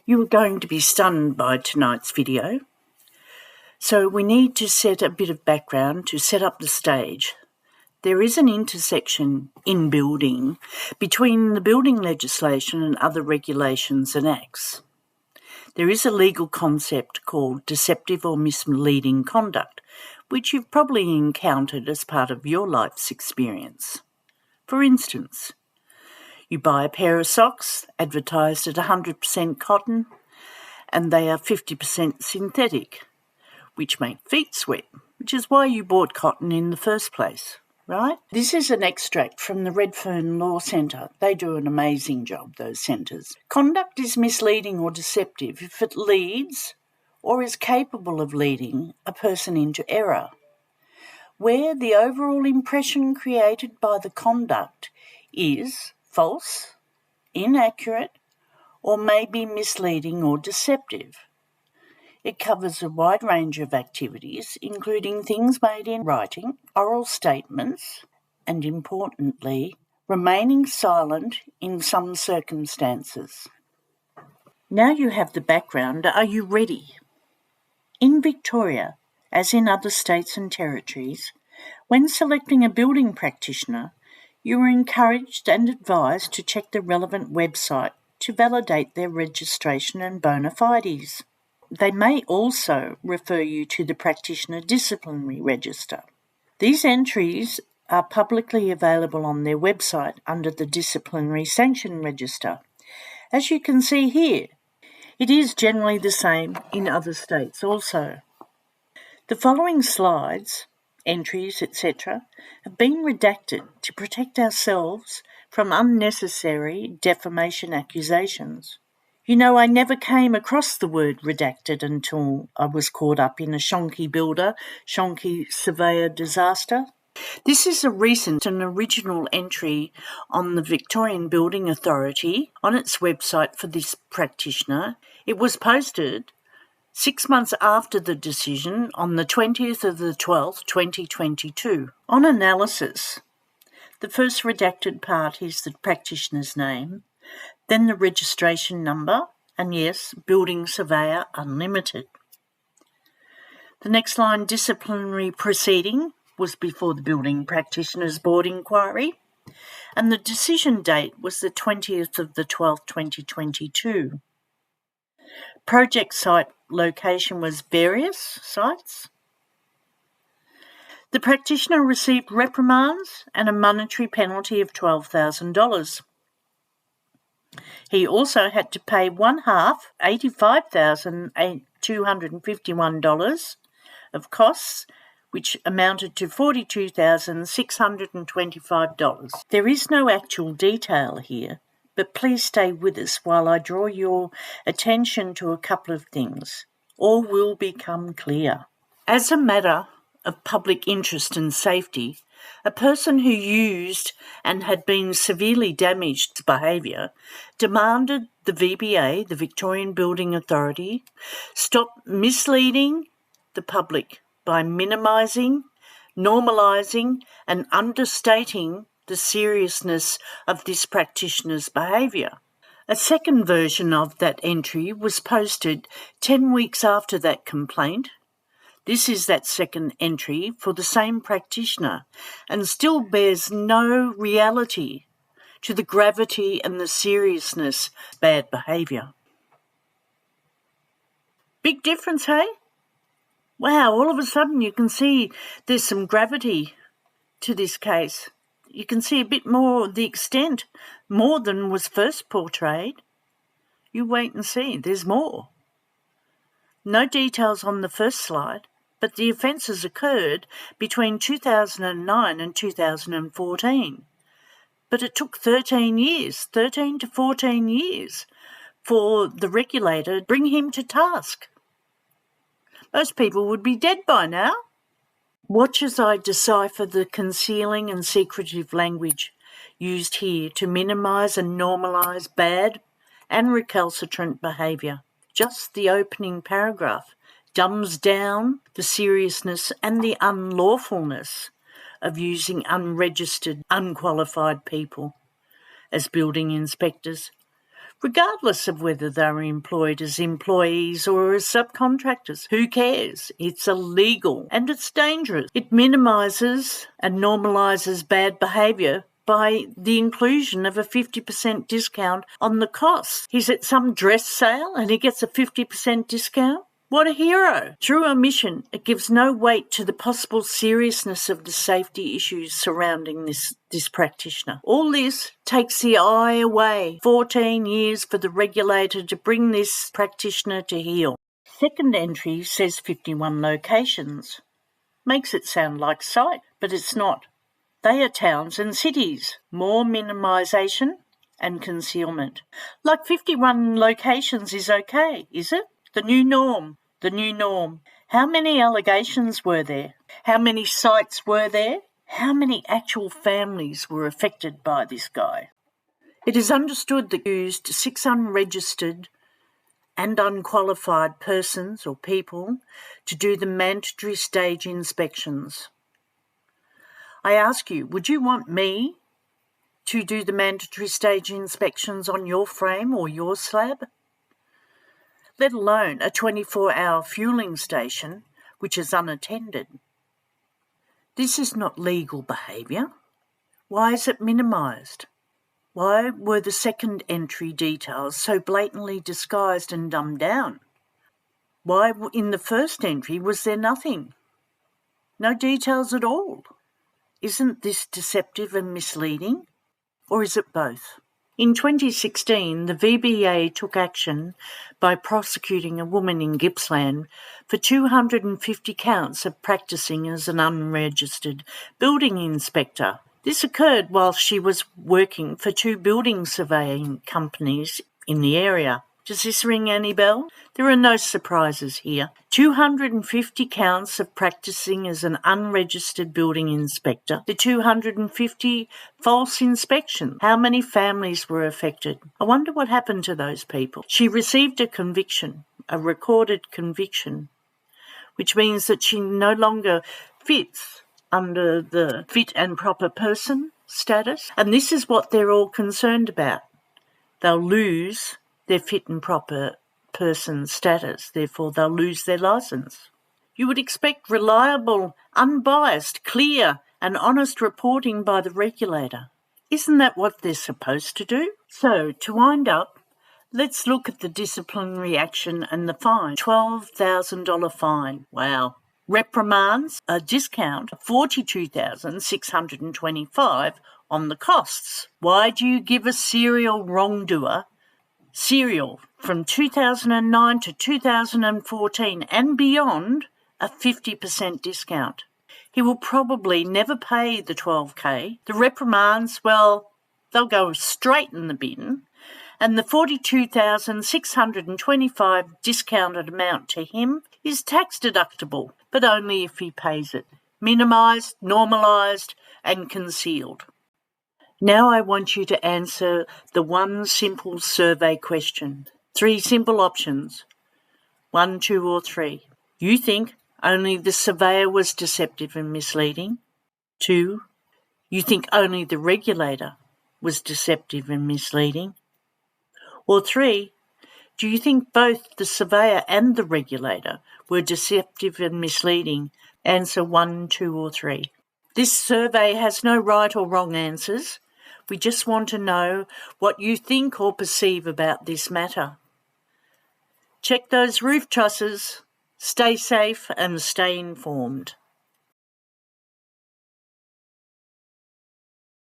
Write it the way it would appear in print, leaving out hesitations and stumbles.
You are going to be stunned by tonight's video. So we need to set a bit of background to set up the stage. There is an intersection in building between the building legislation and other regulations and acts. There is a legal concept called deceptive or misleading conduct, which you've probably encountered as part of your life's experience. For instance, you buy a pair of socks advertised at 100% cotton and they are 50% synthetic, which make feet sweat, which is why you bought cotton in the first place, right? This is an extract from the Redfern Law Centre. They do an amazing job, those centres. Conduct is misleading or deceptive if it leads or is capable of leading a person into error, where the overall impression created by the conduct is false, inaccurate, or may be misleading or deceptive. It covers a wide range of activities, including things made in writing, oral statements, and importantly, remaining silent in some circumstances. Now you have the background, are you ready? In Victoria, as in other states and territories, when selecting a building practitioner, you are encouraged and advised to check the relevant website to validate their registration and bona fides. They may also refer you to the practitioner disciplinary register. These entries are publicly available on their website under the disciplinary sanction register. As you can see here, it is generally the same in other states also. The following slides, entries, etc., have been redacted to protect ourselves from unnecessary defamation accusations. You know, I never came across the word redacted until I was caught up in a shonky builder, shonky surveyor disaster. This is a recent and original entry on the Victorian Building Authority on its website for this practitioner. It was posted 6 months after the decision on the 20th of the 12th, 2022. On analysis, the first redacted part is the practitioner's name, then the registration number, and yes, Building Surveyor Unlimited. The next line, disciplinary proceeding, was before the Building Practitioners Board inquiry, and the decision date was the 20th of the 12th, 2022. Project site location was various sites. The practitioner received reprimands and a monetary penalty of $12,000. He also had to pay one half, $85,251 of costs, which amounted to $42,625. There is no actual detail here, but please stay with us while I draw your attention to a couple of things. All will become clear. As a matter of public interest and safety, a person who used and had been severely damaged behaviour demanded the VBA, the Victorian Building Authority, stop misleading the public by minimising, normalising and understating the seriousness of this practitioner's behaviour. A second version of that entry was posted 10 weeks after that complaint. This is that second entry for the same practitioner and still bears no reality to the gravity and the seriousness of bad behaviour. Big difference, hey? Wow, all of a sudden you can see there's some gravity to this case. You can see a bit more the extent, more than was first portrayed. You wait and see, there's more. No details on the first slide, but the offences occurred between 2009 and 2014. But it took 13 to 14 years, for the regulator to bring him to task. Most people would be dead by now. Watch as I decipher the concealing and secretive language used here to minimise and normalise bad and recalcitrant behaviour. Just the opening paragraph dumbs down the seriousness and the unlawfulness of using unregistered, unqualified people as building inspectors, regardless of whether they're employed as employees or as subcontractors. Who cares? It's illegal and it's dangerous. It minimises and normalises bad behaviour by the inclusion of a 50% discount on the cost. He's at some dress sale and he gets a 50% discount. What a hero. Through omission, it gives no weight to the possible seriousness of the safety issues surrounding this practitioner. All this takes the eye away. 14 years for the regulator to bring this practitioner to heel. Second entry says 51 locations. Makes it sound like sight, but it's not. They are towns and cities. More minimisation and concealment. Like 51 locations is okay, is it? The new norm. The new norm. How many allegations were there? How many sites were there? How many actual families were affected by this guy? It is understood that he used 6 unregistered and unqualified persons or people to do the mandatory stage inspections. I ask you, would you want me to do the mandatory stage inspections on your frame or your slab? Let alone a 24-hour fueling station which is unattended. This is not legal behaviour. Why is it minimised? Why were the second entry details so blatantly disguised and dumbed down? Why in the first entry was there nothing? No details at all. Isn't this deceptive and misleading? Or is it both? In 2016, the VBA took action by prosecuting a woman in Gippsland for 250 counts of practising as an unregistered building inspector. This occurred while she was working for 2 building surveying companies in the area. Does this ring any bell? There are no surprises here. 250 counts of practising as an unregistered building inspector. The 250 false inspections. How many families were affected? I wonder what happened to those people. She received a conviction, a recorded conviction, which means that she no longer fits under the fit and proper person status. And this is what they're all concerned about. They'll lose their fit and proper person status, therefore they'll lose their licence. You would expect reliable, unbiased, clear and honest reporting by the regulator. Isn't that what they're supposed to do? So, to wind up, let's look at the disciplinary action and the fine. $12,000 fine. Wow. Reprimands, a discount of $42,625 on the costs. Why do you give a serial wrongdoer from 2009 to 2014 and beyond a 50% discount? He will probably never pay the $12,000. The reprimands, well, they'll go straight in the bin. And the $42,625 discounted amount to him is tax deductible, but only if he pays it. Minimised, normalised and concealed. Now I want you to answer the one simple survey question. 3 simple options. 1, 2 or 3. You think only the surveyor was deceptive and misleading? 2. You think only the regulator was deceptive and misleading? Or 3. Do you think both the surveyor and the regulator were deceptive and misleading? Answer 1, 2 or 3. This survey has no right or wrong answers. We just want to know what you think or perceive about this matter. Check those roof trusses, stay safe and stay informed.